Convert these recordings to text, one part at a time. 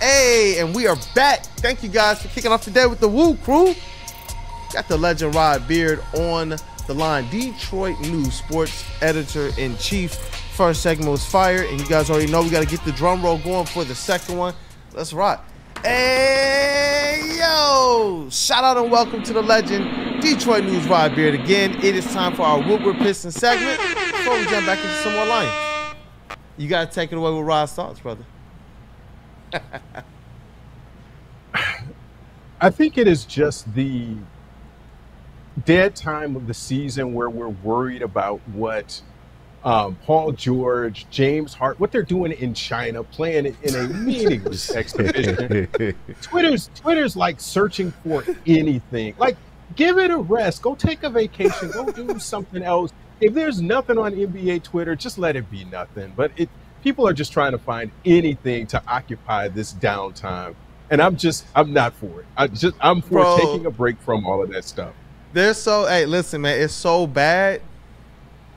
Hey, and we are back. Thank you guys for kicking off the day with the Woo crew. Got the legend Rod Beard on the line, Detroit News sports editor-in-chief. First segment was fire, and you guys already know we got to get the drum roll going for the second one. Let's rock. Hey, yo! Shout out and welcome to the legend, Detroit News Rod Beard. Again, it is time for our Woodward Pistons segment. Before we jump back into some more Lions, you got to take it away with Rod's thoughts, brother. I think it is just the dead time of the season where we're worried about what Paul George, James Hart, what they're doing in China, playing in a meaningless exhibition. Twitter's like searching for anything. Like, give it a rest. Go take a vacation. Go do something else. If there's nothing on NBA Twitter, just let it be nothing. But people are just trying to find anything to occupy this downtime. And I'm not for it. I'm for taking a break from all of that stuff. Hey, listen, man, it's so bad.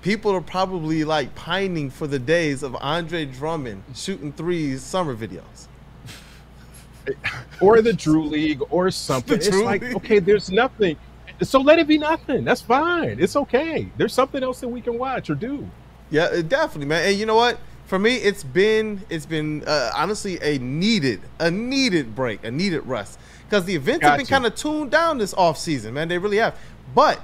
People are probably like pining for the days of Andre Drummond shooting threes summer videos. Or the Drew League or something. It's like, okay, there's nothing. So let it be nothing. That's fine. It's okay. There's something else that we can watch or do. Yeah, definitely, man. And you know what? For me, it's been honestly a needed break, a needed rest, because the events have been kind of tuned down this offseason, man. They really have. But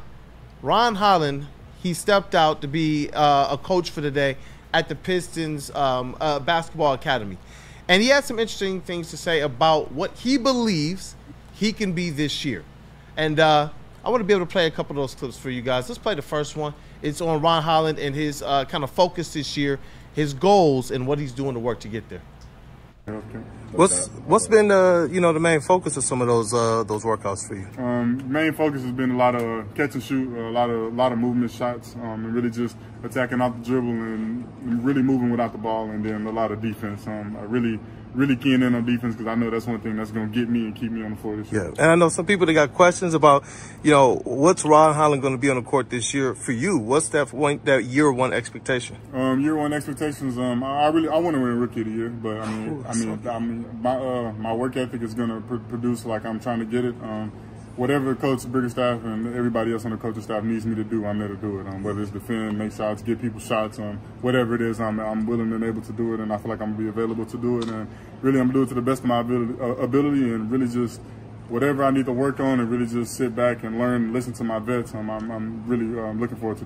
Ron Holland, he stepped out to be a coach for the day at the Pistons basketball academy, and he had some interesting things to say about what he believes he can be this year. And I want to be able to play a couple of those clips for you guys. Let's play the first one. It's on Ron Holland and his kind of focus this year, his goals, and what he's doing to work to get there. Okay. What's been the main focus of some of those workouts for you? Main focus has been a lot of catch and shoot, a lot of movement shots, and really just attacking off the dribble and really moving without the ball, and then a lot of defense. Really keying in on defense, because I know that's one thing that's going to get me and keep me on the floor this year. Yeah, and I know some people that got questions about, what's Ron Holland going to be on the court this year for you? What's that year one expectation? Year one expectations. I want to win Rookie of the Year, but I mean, my work ethic is going to produce like I'm trying to get it. Whatever Coach Bickerstaff and everybody else on the coaching staff needs me to do, I'm there to do it. Whether it's defend, make shots, give people shots, whatever it is, I'm willing and able to do it, and I feel like I'm going to be available to do it. And really, I'm going to do it to the best of my ability, and really just whatever I need to work on, and really just sit back and learn and listen to my vets. I'm really looking forward to it.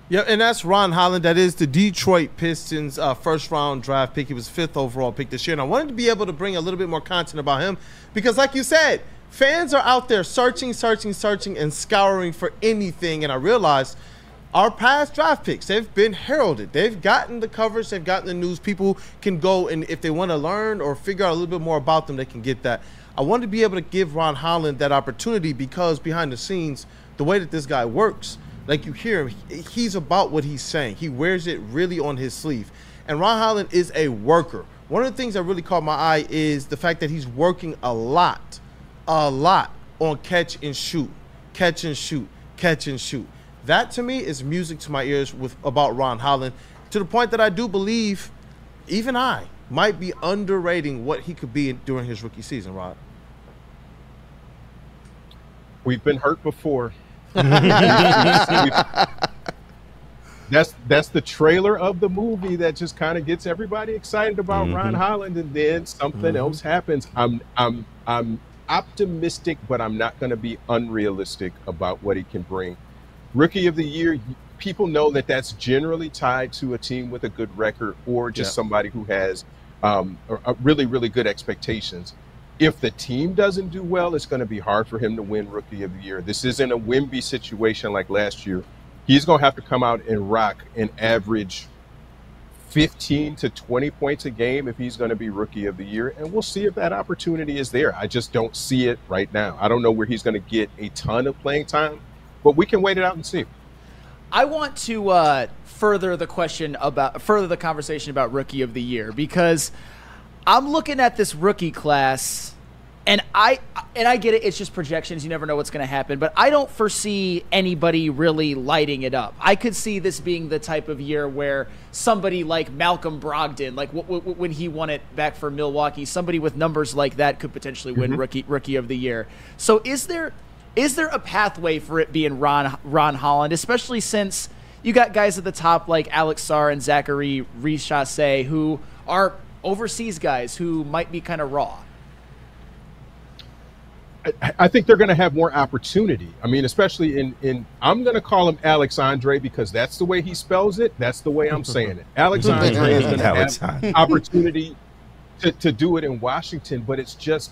Yeah, and that's Ron Holland. That is the Detroit Pistons first-round draft pick. He was 5th overall pick this year. And I wanted to be able to bring a little bit more content about him because, like you said, fans are out there searching, and scouring for anything. And I realized our past draft picks, they've been heralded. They've gotten the coverage. They've gotten the news. People can go, and if they want to learn or figure out a little bit more about them, they can get that. I wanted to be able to give Ron Holland that opportunity because behind the scenes, the way that this guy works, like you hear him, he's about what he's saying. He wears it really on his sleeve. And Ron Holland is a worker. One of the things that really caught my eye is the fact that he's working a lot on catch and shoot. That to me is music to my ears about Ron Holland, to the point that I do believe even I might be underrating what he could be during his rookie season, Rod. We've been hurt before. That's the trailer of the movie that just kind of gets everybody excited about Ron Holland, and then something else happens. I'm optimistic, but I'm not going to be unrealistic about what he can bring. Rookie of the Year, people know that that's generally tied to a team with a good record or just somebody who has really, really good expectations. If the team doesn't do well, it's going to be hard for him to win Rookie of the Year. This isn't a Wemby situation like last year. He's going to have to come out and rock and average 15 to 20 points a game if he's going to be Rookie of the Year. And we'll see if that opportunity is there. I just don't see it right now. I don't know where he's going to get a ton of playing time, but we can wait it out and see. I want to further the conversation about Rookie of the Year, because I'm looking at this rookie class And I get it. It's just projections. You never know what's going to happen. But I don't foresee anybody really lighting it up. I could see this being the type of year where somebody like Malcolm Brogdon, like when he won it back for Milwaukee, somebody with numbers like that could potentially win rookie of the year. So is there a pathway for it being Ron Holland, especially since you got guys at the top like Alex Sarr and Zachary Richase who are overseas guys who might be kind of raw? I think they're going to have more opportunity. I mean, especially in I'm going to call him Alexandre because that's the way he spells it. That's the way I'm saying it. Alexandre is going to have opportunity to do it in Washington, but it's just,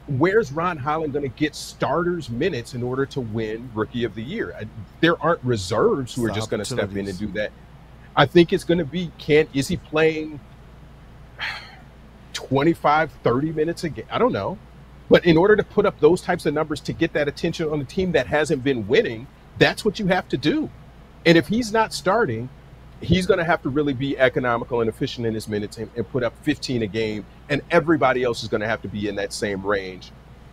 where's Ron Holland going to get starters minutes in order to win Rookie of the Year? There aren't reserves who are just going to step in and do that. I think it's going to be, is he playing 25, 30 minutes a game? I don't know. But in order to put up those types of numbers to get that attention on a team that hasn't been winning, that's what you have to do. And if he's not starting, he's going to have to really be economical and efficient in his minutes and put up 15 a game, and everybody else is going to have to be in that same range.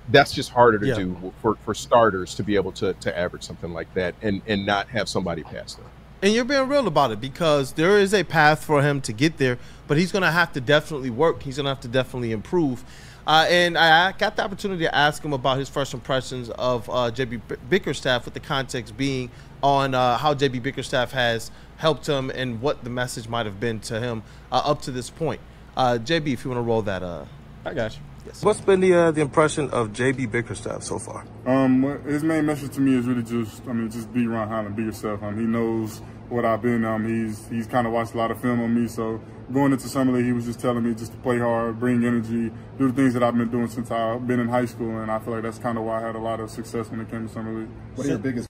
That's just harder to do for starters to be able to average something like that and not have somebody pass them. And you're being real about it because there is a path for him to get there, but he's going to have to definitely work. He's going to have to definitely improve. And I got the opportunity to ask him about his first impressions of JB Bickerstaff, with the context being on how JB Bickerstaff has helped him and what the message might have been to him up to this point. JB, if you want to roll that. I got you. Yes. What's been the impression of JB Bickerstaff so far? His main message to me is really just be Ron Holland, be yourself. He knows what I've been. He's kind of watched a lot of film on me, so going into Summer League, he was just telling me just to play hard, bring energy, do the things that I've been doing since I've been in high school, and I feel like that's kind of why I had a lot of success when it came to Summer League. What are your biggest?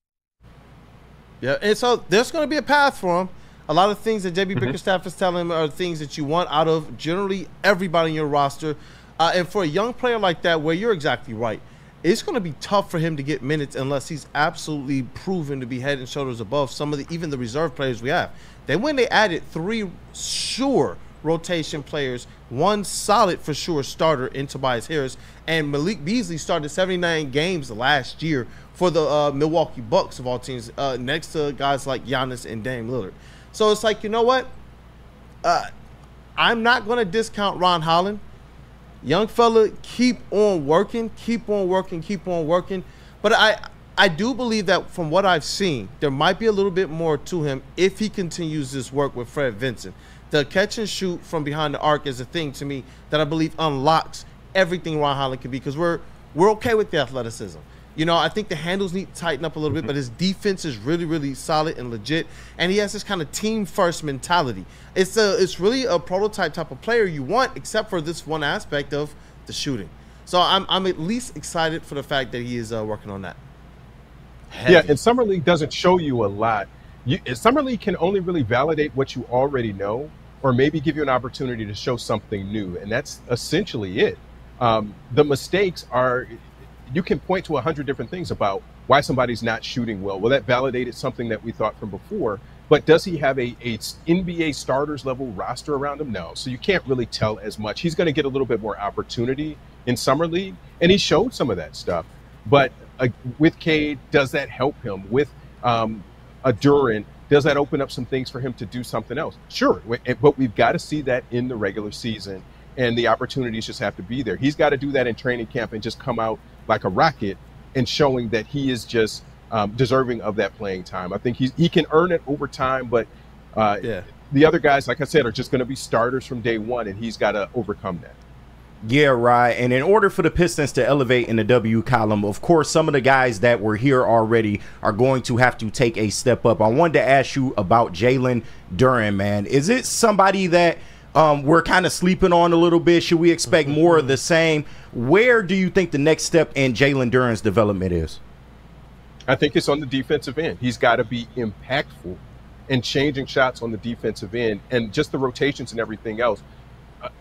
Yeah, and so there's going to be a path for him. A lot of things that JB Bickerstaff is telling him are things that you want out of generally everybody in your roster. And for a young player like that, where you're exactly right, it's going to be tough for him to get minutes unless he's absolutely proven to be head and shoulders above some of even the reserve players we have. Then when they added 3 sure rotation players, 1 solid for sure starter in Tobias Harris, and Malik Beasley started 79 games last year for the Milwaukee Bucks of all teams, next to guys like Giannis and Dame Lillard. So it's like, you know what? I'm not going to discount Ron Holland. Young fella, keep on working, keep on working, keep on working. But I do believe that from what I've seen, there might be a little bit more to him if he continues this work with Fred Vincent. The catch and shoot from behind the arc is a thing to me that I believe unlocks everything Ron Holland can be, because we're okay with the athleticism. You know, I think the handles need to tighten up a little bit, but his defense is really, really solid and legit, and he has this kind of team-first mentality. It's really a prototype type of player you want, except for this one aspect of the shooting. So I'm at least excited for the fact that he is working on that. Heavy. Yeah, and Summer League doesn't show you a lot. Summer League can only really validate what you already know, or maybe give you an opportunity to show something new, and that's essentially it. The mistakes are, you can point to 100 different things about why somebody's not shooting well. Well, that validated something that we thought from before, but does he have a NBA starters level roster around him? No, so you can't really tell as much. He's going to get a little bit more opportunity in Summer League, and he showed some of that stuff. But with Cade, does that help him? With a Duren, does that open up some things for him to do something else? Sure, but we've got to see that in the regular season, and the opportunities just have to be there. He's got to do that in training camp and just come out like a rocket and showing that he is just deserving of that playing time. I think he can earn it over time, but the other guys, like I said, are just going to be starters from day one, and he's got to overcome that. Yeah, right. And in order for the Pistons to elevate in the W column, of course, some of the guys that were here already are going to have to take a step up. I wanted to ask you about Jalen Duren, man. Is it somebody that we're kind of sleeping on a little bit? Should we expect more of the same? Where do you think the next step in Jalen Duren's development is? I think it's on the defensive end. He's got to be impactful and changing shots on the defensive end, and just the rotations and everything else.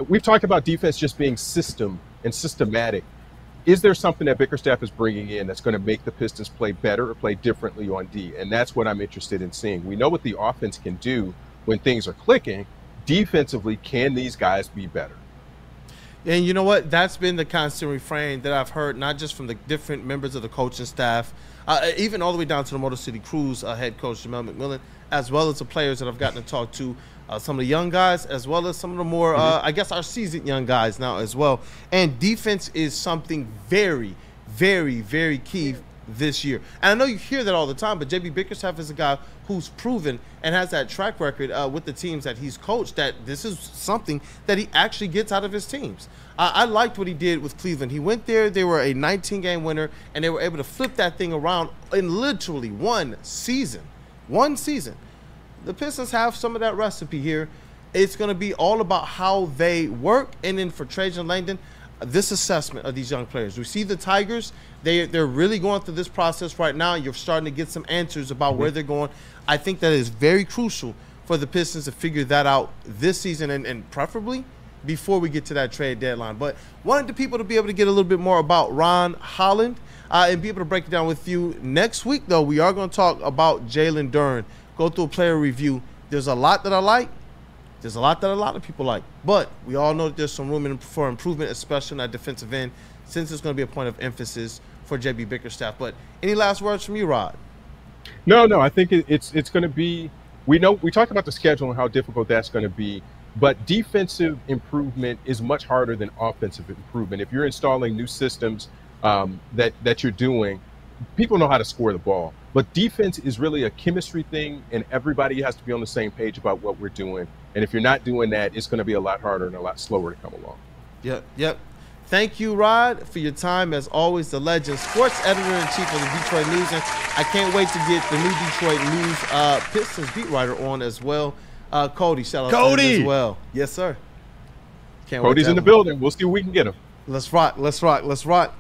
We've talked about defense just being system and systematic. Is there something that Bickerstaff is bringing in that's going to make the Pistons play better or play differently on D? And that's what I'm interested in seeing. We know what the offense can do when things are clicking. Defensively, can these guys be better? And you know what? That's been the constant refrain that I've heard, not just from the different members of the coaching staff, even all the way down to the Motor City Cruise head coach Jamel McMillan, as well as the players that I've gotten to talk to, some of the young guys, as well as some of the more, I guess, our seasoned young guys now as well. And defense is something very, very, very key this year. And I know you hear that all the time, but JB Bickerstaff is a guy who's proven and has that track record with the teams that he's coached that this is something that he actually gets out of his teams. I liked what he did with Cleveland. He went there, they were a 19-game winner, and they were able to flip that thing around in literally one season. One season. The Pistons have some of that recipe here. It's going to be all about how they work. And then for Trajan Langdon, this assessment of these young players. We see the Tigers, they're really going through this process right now. You're starting to get some answers about where they're going. I think that is very crucial for the Pistons to figure that out this season and preferably before we get to that trade deadline. But wanted the people to be able to get a little bit more about Ron Holland and be able to break it down with you. Next week, though, we are going to talk about Jalen Duren, go through a player review. There's a lot that I like. There's a lot that a lot of people like. But we all know that there's some room for improvement, especially on that defensive end, since it's going to be a point of emphasis for JB Bickerstaff. But any last words from you, Rod? No, I think it's going to be, we talked about the schedule and how difficult that's going to be, but defensive improvement is much harder than offensive improvement. If you're installing new systems that you're doing, people know how to score the ball. But defense is really a chemistry thing, and everybody has to be on the same page about what we're doing. And if you're not doing that, it's going to be a lot harder and a lot slower to come along. Yep. Thank you, Rod, for your time. As always, the legend, sports editor-in-chief of the Detroit News. And I can't wait to get the new Detroit News Pistons beat writer on as well. Cody, shout out to him as well. Yes, sir. Cody's in the building. We'll see if we can get him. Let's rock.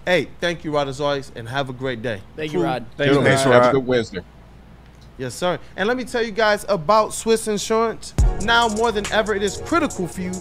Hey, thank you, Rod, as always, and have a great day. Thank you, Rod. Thanks, Rod. Have a good Wednesday. Yes, sir. And let me tell you guys about Swiss Insurance. Now more than ever, it is critical for you